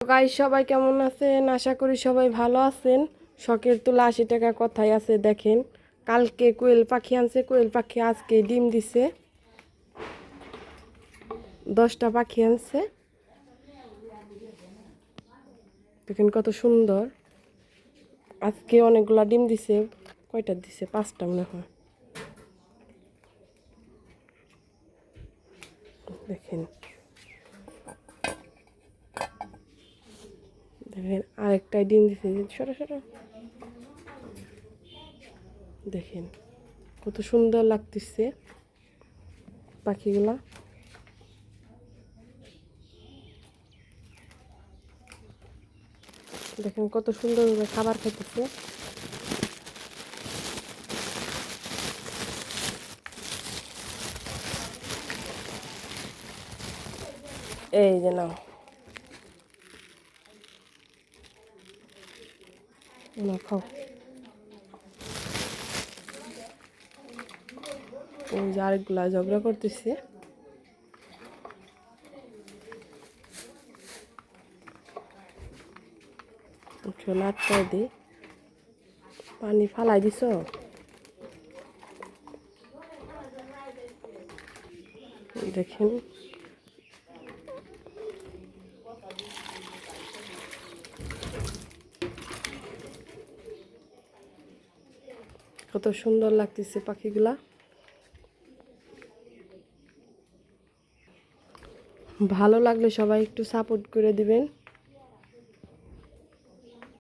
Guys সবাই কেমন আছেন? আশা করি সবাই ভালো আছেন। শখের তুলা 80 টাকা কথাই আছে। দেখেন, কালকে কোয়েল পাখি আনছে, কোয়েল পাখি আজকে ডিম দিছে। 10টা পাখি আনছে, দেখেন কত সুন্দর। আজকে অনেকগুলা ডিম দিছে। কয়টা দিছে? 5টা মনে হয়। দেখেন দেখেন আরেকটাই ডিম দিছে। সরো সরো, দেখেন কত সুন্দর লাগতেছে পাখিগুলা। দেখেন কত সুন্দরভাবে খাবার খাইতেছে। এই যে নাও, খাও। ওই যে আরেকগুলা ঝগড়া করতেছে। চলে আটকায় দি, পানি ফালাই দিছ। দেখেন কত সুন্দর লাগতেছে পাখিগুলা। ভালো লাগলে সবাই একটু সাপোর্ট করে দিবেন।